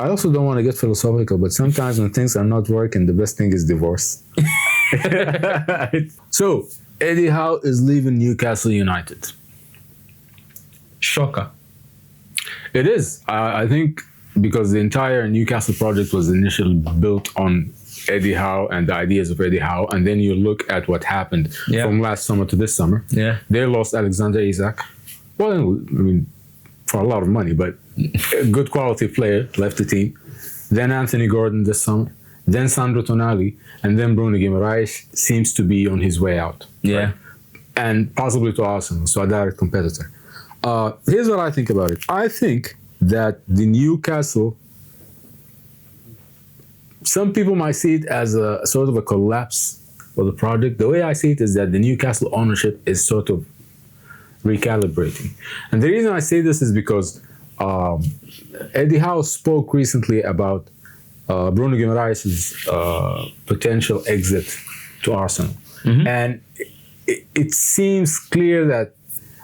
I also don't want to get philosophical, but sometimes when things are not working, the best thing is divorce. So, Eddie Howe is leaving Newcastle United. Shocker. It is. I think because the entire Newcastle project was initially built on Eddie Howe and the ideas of Eddie Howe, and then you look at what happened from last summer to this summer. Yeah. They lost Alexander Isak. Well, I mean, for a lot of money, but a good quality player left the team. Then Anthony Gordon this summer. Then Sandro Tonali. And then Bruno Guimaraes seems to be on his way out. Yeah. Right? And possibly to Arsenal, so a direct competitor. Here's what I think about it. I think that the Newcastle, some people might see it as a sort of a collapse of the project. The way I see it is that the Newcastle ownership is sort of recalibrating. And the reason I say this is because Eddie Howe spoke recently about Bruno Guimaraes' potential exit to Arsenal. Mm-hmm. And it seems clear that,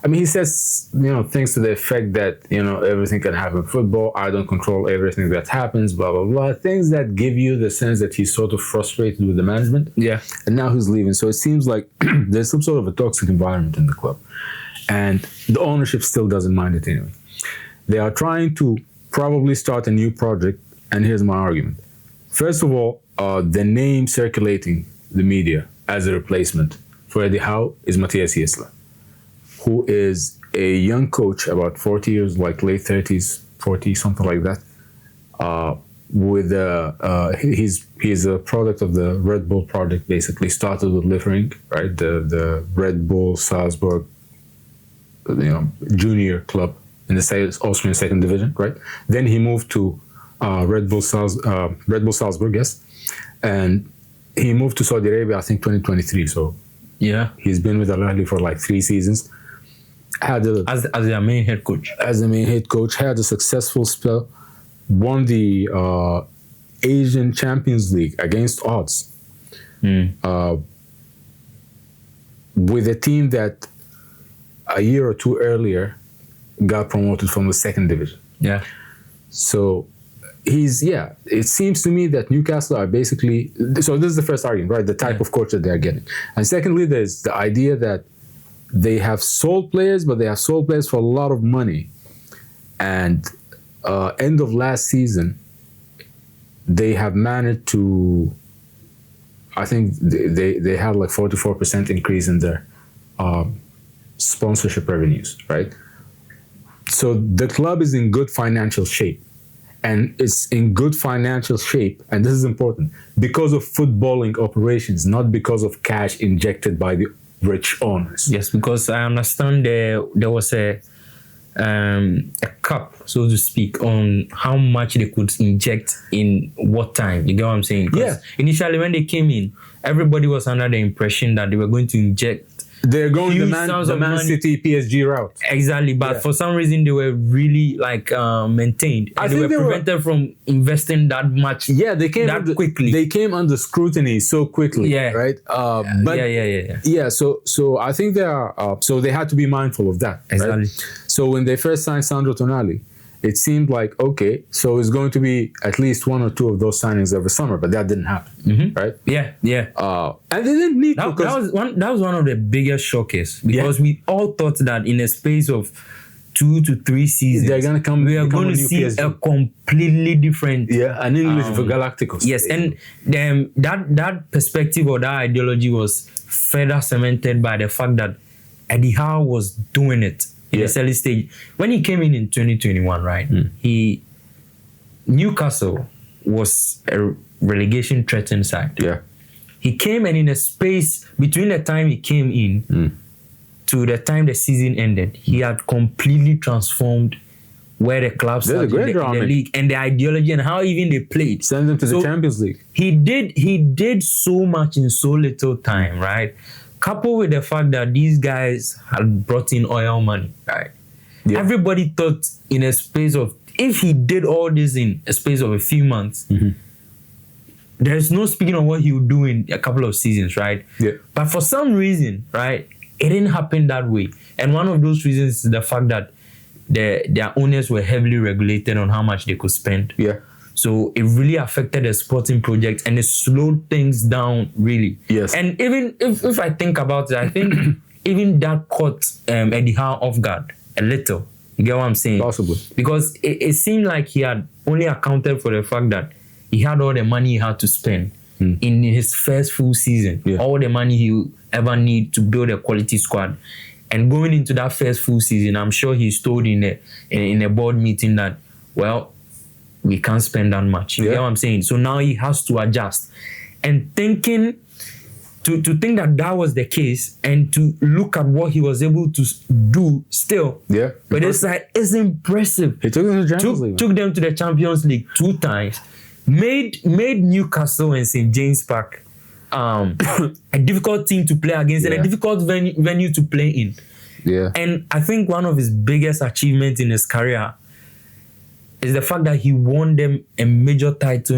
I mean, he says, things to the effect that, everything can happen in football. I don't control everything that happens, blah, blah, blah. Things that give you the sense that he's sort of frustrated with the management. Yeah. And now he's leaving. So it seems like there's some sort of a toxic environment in the club. And the ownership still doesn't mind it anyway. They are trying to probably start a new project. And here's my argument. First of all, the name circulating the media as a replacement for Eddie Howe is Matthias Jaissle, who is a young coach, about 40 years, like late 30s, 40, something like that. He's a product of the Red Bull project, basically. Started with Liefering, right? The Red Bull Salzburg, junior club in the Austrian second division, right? Then he moved to Red Bull Salzburg, yes. And he moved to Saudi Arabia, I think, 2023. So yeah, he's been with Al Ahly for like 3 seasons. As their main head coach. As the main head coach, had a successful spell, won the Asian Champions League against odds with a team that a year or two earlier got promoted from the second division. Yeah. So it seems to me that Newcastle are basically, so this is the first argument, right? The type of coach that they're getting. And secondly, there's the idea that they have sold players, but they have sold players for a lot of money. And end of last season, they have managed to, I think they had like 44% increase in their sponsorship revenues, right? So the club is in good financial shape. And it's in good financial shape, and this is important, because of footballing operations, not because of cash injected by the rich owners. Yes, because I understand there was a cap, so to speak, on how much they could inject in what time. You get what I'm saying? Because initially when they came in, everybody was under the impression that they were going to inject. They're going the Man City PSG route. Exactly, but for some reason they were really maintained. And they were prevented from investing that much. Yeah, they came quickly. They came under scrutiny so quickly. Yeah, right. Yeah. So I think they are. So they had to be mindful of that. Exactly. Right? So when they first signed Sandro Tonali, it seemed like, okay, so it's going to be at least 1 or 2 of those signings every summer, but that didn't happen, right? Yeah. And they didn't need to. That was one of the biggest shockers, because we all thought that in a space of 2 to 3 seasons, they're gonna come. We are going to see PSG. A completely different, an English for Galacticos. Yes, and that perspective or that ideology was further cemented by the fact that Eddie Howe was doing it. In the early stage, when he came in 2021, right? Newcastle was a relegation threatened side. Yeah, he came, and in a space between the time he came in to the time the season ended, he had completely transformed where the club started in the league and the ideology and how even they played. Send them to the Champions League. He did so much in so little time, right? Coupled with the fact that these guys had brought in oil money, right? Yeah. Everybody thought in a space of, if he did all this in a space of a few months, there's no speaking of what he would do in a couple of seasons, right? Yeah. But for some reason, right, it didn't happen that way. And one of those reasons is the fact that their owners were heavily regulated on how much they could spend. Yeah. So it really affected the sporting project and it slowed things down really. Yes. And even if I think about it, I think even that caught Eddie Howe off guard a little. You get what I'm saying? Possibly. Because it seemed like he had only accounted for the fact that he had all the money he had to spend in his first full season. Yeah. All the money he would ever need to build a quality squad. And going into that first full season, I'm sure he's told in a board meeting that, well, we can't spend that much. You get what I'm saying? So now he has to adjust. And thinking, to think that was the case and to look at what he was able to do still. Yeah. But it's like, it's impressive. He took them to the Champions League. Took them to the Champions League 2 times. Made Newcastle and St. James Park a difficult team to play against and a difficult venue to play in. Yeah. And I think one of his biggest achievements in his career is the fact that he won them a major title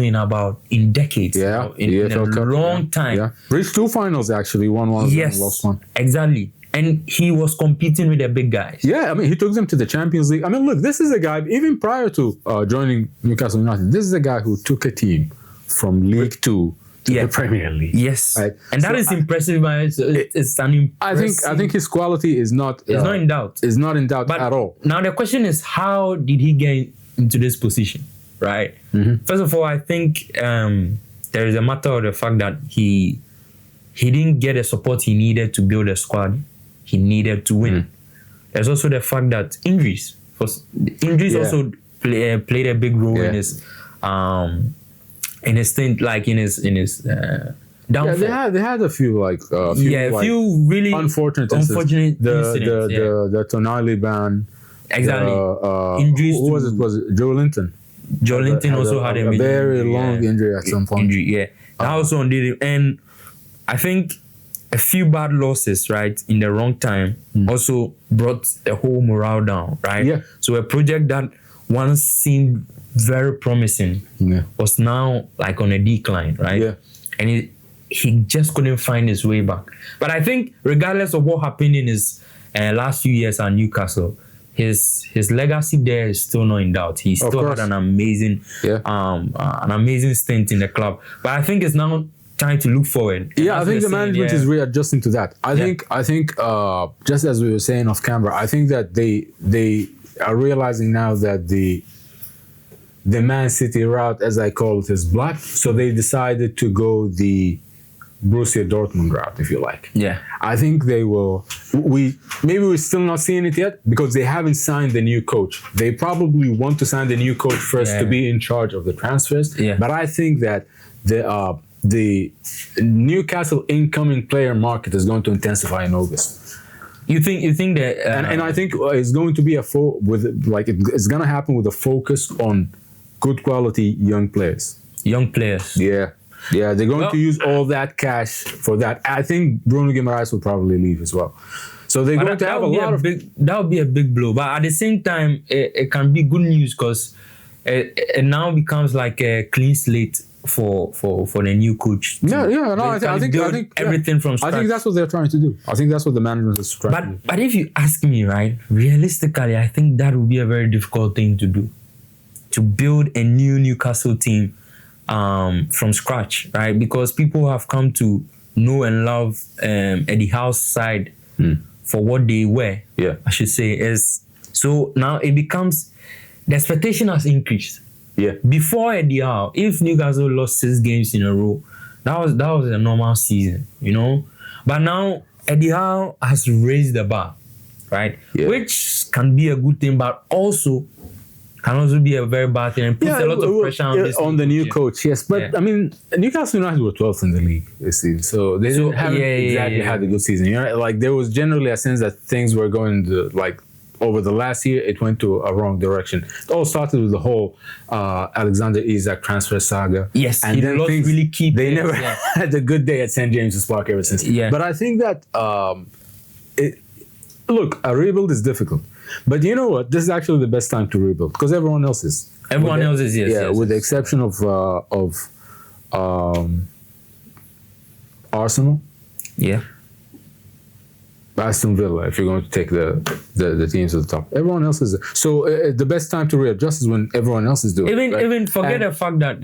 in decades. Yeah. In a long time. Yeah. Reached 2 finals actually, won one and lost one. Exactly. And he was competing with the big guys. Yeah, I mean, he took them to the Champions League. I mean, look, this is a guy, even prior to joining Newcastle United, this is a guy who took a team from League 2 to the Premier League. Yes. Right? And that is impressive. It's an impressive... I think his quality is not... It's not in doubt. Is not in doubt at all. Now the question is, how did he get into this position, right? First of all, I think there is a matter of the fact that he didn't get the support he needed to build a squad he needed to win. There's also the fact that injuries also played a big role in his stint, like in his downfall. Yeah, they had a few few really unfortunate incidents. The Tonali ban. Exactly. Injuries. Who was it? Was it Joe Linton? Joe Linton also had a very long injury at some point. That also did it. And I think a few bad losses, right, in the wrong time also brought the whole morale down, right? Yeah. So a project that once seemed very promising was now like on a decline, right? Yeah. And he just couldn't find his way back. But I think regardless of what happened in his last few years at Newcastle, his legacy there is still not in doubt. He still had an amazing stint in the club. But I think it's now time to look forward. Yeah, I think the management is readjusting to that. I think just as we were saying off camera, I think that they are realizing now that the Man City route, as I call it, is blocked. So they decided to go the Borussia Dortmund route, if you like. Yeah. I think they will. We're still not seeing it yet because they haven't signed the new coach. They probably want to sign the new coach first to be in charge of the transfers. Yeah. But I think that the Newcastle incoming player market is going to intensify in August. You think that and I think it's going to be it's going to happen with a focus on good quality young players. Yeah, they're going to use all that cash for that. I think Bruno Guimaraes will probably leave as well. So they're going to have a lot of... That would be a big blow. But at the same time, it can be good news because it now becomes like a clean slate for the new coach. I think everything from scratch. I think that's what they're trying to do. I think that's what the management is trying to do. But if you ask me, right, realistically, I think that would be a very difficult thing to do. To build a new Newcastle team from scratch, right? Because people have come to know and love Eddie Howe's side for what they were. Yeah, I should say so now it becomes the expectation has increased. Yeah. Before Eddie Howe, if Newcastle lost 6 games in a row, that was a normal season, you know. But now Eddie Howe has raised the bar, right? Yeah. Which can be a good thing, but can also be a very bad thing and puts a lot of pressure on the new coach. Yes, but I mean, Newcastle United were 12th in the league this season, so they haven't exactly had a good season. You know, like there was generally a sense that things were going to, like, over the last year, it went to a wrong direction. It all started with the whole Alexander Isak transfer saga. Yes, and then lost really key they never had a good day at St. James's Park ever since. Yeah. But I think that look, a rebuild is difficult. But you know what? This is actually the best time to rebuild because everyone else is. Everyone else is, yes. Yeah, with the exception of Arsenal. Yeah. Aston Villa, if you're going to take the teams at the top. Everyone else is so the best time to readjust is when everyone else is doing it. Right? Even forget the fact that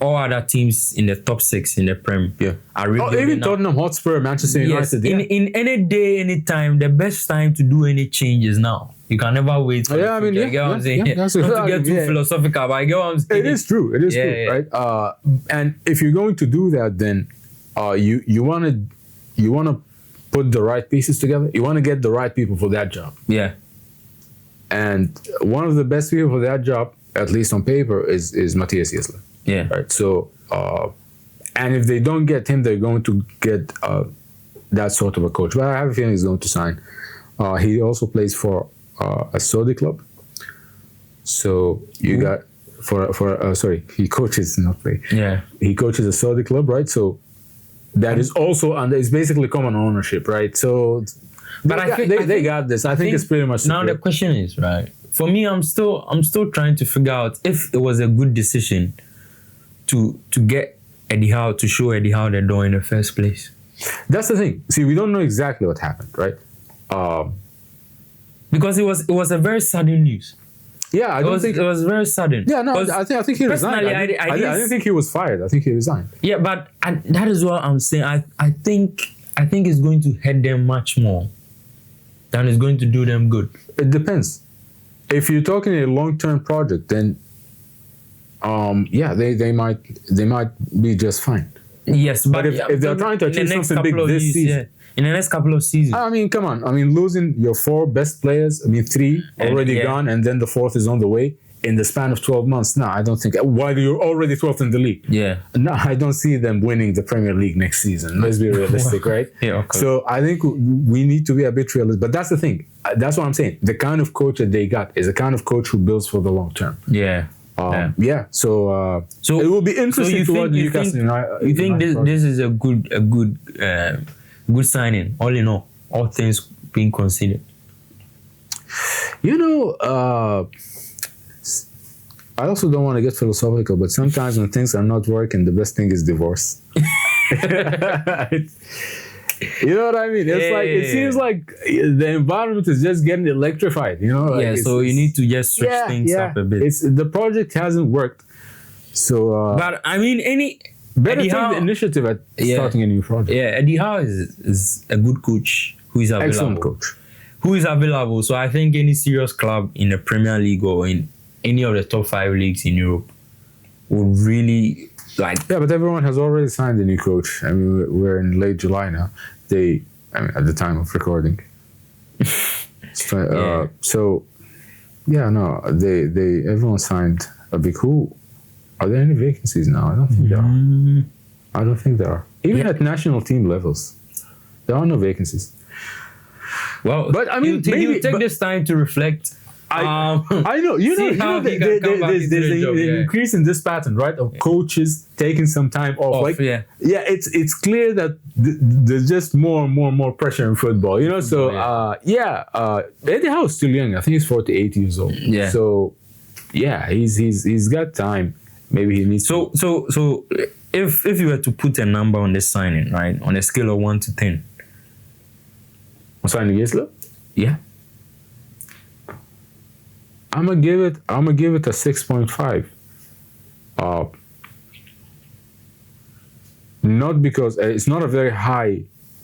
all other teams in the top 6 in the Prem are rebuilding. Even Tottenham Hotspur, Manchester United. Yes, in any day, any time, the best time to do any change is now. You can never wait for I mean, you get what I'm saying? Not to get too philosophical, but I get what I'm saying. It is true. It is true, right? And if you're going to do that, then you want to put the right pieces together. You want to get the right people for that job. Yeah. And one of the best people for that job, at least on paper, is Matthias Jaissle. Yeah. Right. So, and if they don't get him, they're going to get that sort of a coach. But I have a feeling he's going to sign. He also plays for a Saudi club. So you got he coaches, not play. Yeah. He coaches a Saudi club, right? So that is also under. It's basically common ownership, right? So, but they got this. I think it's pretty much now the question is, right? For me, I'm still trying to figure out if it was a good decision to get Eddie Howe, to show Eddie Howe the door in the first place. That's the thing. See, we don't know exactly what happened, right? Because it was a very sudden news. Yeah, I don't think it was very sudden. Yeah, no, I think he resigned. I didn't think he was fired. I think he resigned. Yeah, but that is what I'm saying. I think it's going to hurt them much more than it's going to do them good. It depends. If you're talking a long-term project, then they might be just fine. Yes, but if they're trying to achieve something big this season, in the next couple of seasons. I mean, come on. I mean, losing your 4 best players, 3 already gone, and then the 4th is on the way in the span of 12 months. No, I don't think. While you're already 12th in the league. Yeah. No, I don't see them winning the Premier League next season. Let's be realistic, right? Yeah, of course. So I think we need to be a bit realistic. But that's the thing. That's what I'm saying. The kind of coach that they got is a kind of coach who builds for the long term. Yeah. So it will be interesting to watch Newcastle United. You think this is a good signing, all in all things being considered? I also don't want to get philosophical, but sometimes when things are not working, the best thing is divorce. You know what I mean? It seems like the environment is just getting electrified, so you need to just switch things up a bit. The project hasn't worked. So but I mean, better take the initiative at starting a new project. Yeah, Eddie Howe is a good coach who is available. Excellent coach. Who is available. So I think any serious club in the Premier League or in any of the top 5 leagues in Europe would really like. Yeah, but everyone has already signed a new coach. I mean, we're in late July now. At the time of recording. Everyone signed a big. Are there any vacancies now? I don't think there are. I don't think there are. Even at national team levels, there are no vacancies. Well, but I mean, maybe take this time to reflect. I know. There's an increase in this pattern, right? Of coaches taking some time off. It's clear that there's just more and more pressure in football. Eddie Howe is still young. I think he's 48 years old. Yeah. So, he's got time. Maybe he needs. So if you were to put a number on this signing, right, on a scale of 1 to 10, signing Jaissle? Yeah. I'm gonna give it a 6.5. Not because it's not a very high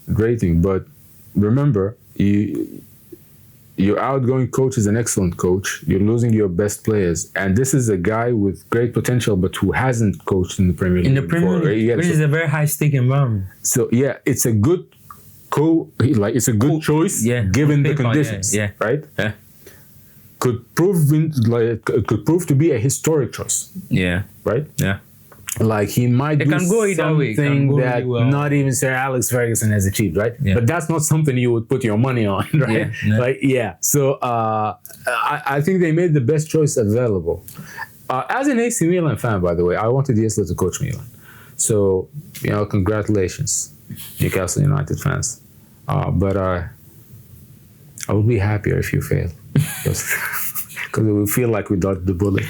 rating, but remember, your outgoing coach is an excellent coach. You're losing your best players, and this is a guy with great potential, but who hasn't coached in the Premier League. In the Premier League, which is a very high stake environment. So it's a good choice given the conditions, right? Yeah. Could prove to be a historic choice. Yeah. Right? Yeah. Like he might do something that really well. Not even Sir Alex Ferguson has achieved, right? Yeah. But that's not something you would put your money on, right? Yeah. So I think they made the best choice available. As an AC Milan fan, by the way, I wanted Jaissle to coach Milan. So, congratulations, Newcastle United fans. But I would be happier if you fail. Because it would feel like we dodged the bullet.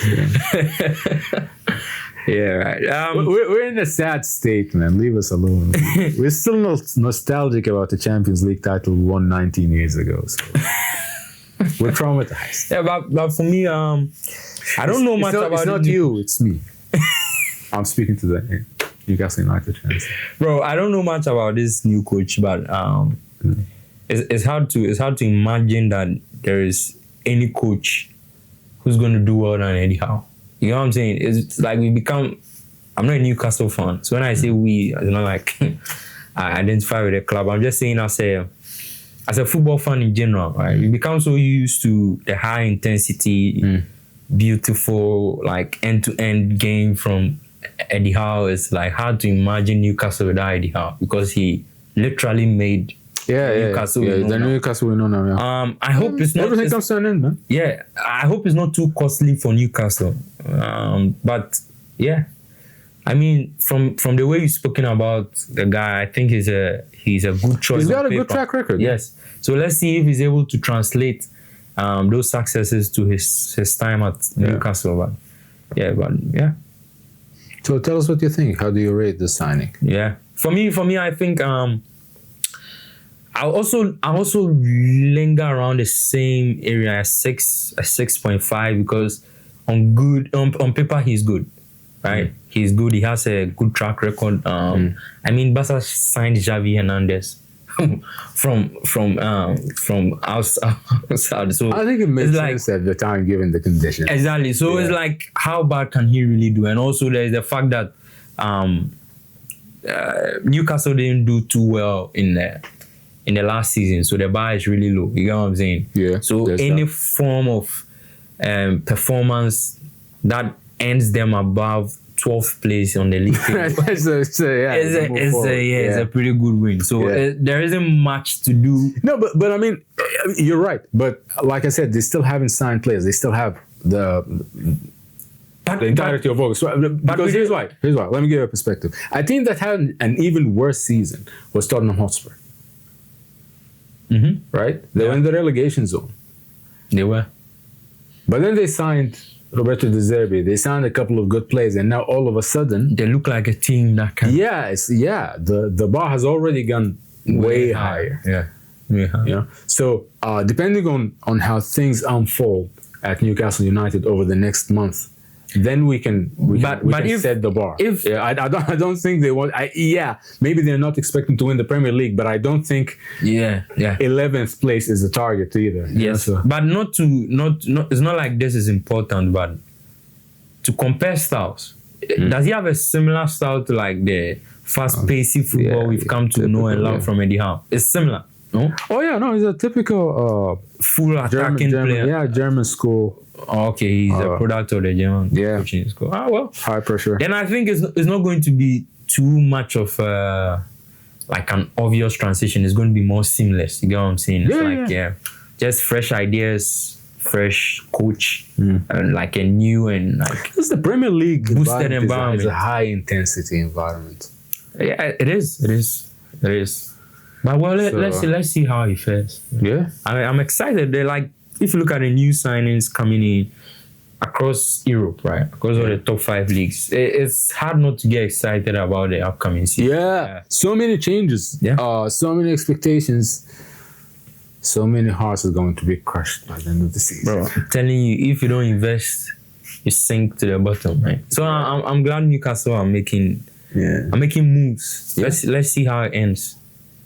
Right. We're in a sad state, man. Leave us alone. We're still nostalgic about the Champions League title won 19 years ago. So we're traumatized. Yeah, but for me, I don't know much about it. It's not you, it's me. I'm speaking to the Newcastle United fans. Bro, I don't know much about this new coach, but it's hard to imagine that there is any coach who's going to do well than Eddie Howe. You know what I'm saying? It's like I'm not a Newcastle fan. So when I say we, it's not like I identify with the club. I'm just saying as a football fan in general, right? We become so used to the high intensity, beautiful, like end-to-end game from Eddie Howe. It's like hard to imagine Newcastle without Eddie Howe because he literally made Newcastle. The Newcastle we know now. Yeah. I hope it's not. Everything comes to an end, man. Yeah, I hope it's not too costly for Newcastle. But yeah, I mean, from the way you've spoken about the guy, I think he's a good choice. He's got a good track record. Yes. So let's see if he's able to translate those successes to his time at Newcastle. But yeah. So tell us what you think. How do you rate this signing? Yeah, for me, I think I also linger around the same area as 6.5 because on paper he's good, right? He's good. He has a good track record. I mean, Barca signed Xavi Hernandez from outside. So I think it makes sense at the time given the conditions. Exactly. So it's like, how bad can he really do? And also there's the fact that Newcastle didn't do too well in the last season, so the bar is really low. You get what I'm saying? Yeah. So any form of performance that ends them above 12th place on the league table, it's a pretty good win. So there isn't much to do. No, but I mean, you're right. But like I said, they still haven't signed players. They still have the entirety of August. Because here's why. Let me give you a perspective. I think that had an even worse season was Tottenham Hotspur. Right? They were in the relegation zone. They were. But then they signed Roberto De Zerbi. They signed a couple of good players, and now all of a sudden they look like a team that can. The bar has already gone way higher. Yeah. Yeah. So depending on how things unfold at Newcastle United over the next month, then we can set the bar. I don't think they want. Maybe they're not expecting to win the Premier League, but I don't think 11th place is the target either. Yes, but not. It's not like this is important, but to compare styles. Does he have a similar style to like the fast-paced football we've come to know and love from Eddie Howe? It's similar. No? Oh yeah, no, he's a typical full attacking player. Yeah, German school. Okay, he's a product of the German coaching school. High pressure. Then I think it's not going to be too much of like an obvious transition. It's going to be more seamless. You get what I'm saying? It's just fresh ideas, fresh coach, and like a new and like it's the Premier League boosted environment. It's a high intensity environment. Yeah, it is. But let's see how he fares. Yeah, I'm excited. They're like, if you look at the new signings coming in across Europe, right, across all the top 5 leagues, it's hard not to get excited about the upcoming season. Yeah, so many changes. Yeah, so many expectations. So many hearts are going to be crushed by the end of the season. Bro, I'm telling you, if you don't invest, you sink to the bottom, right? So I'm glad Newcastle are making moves. Let's see how it ends.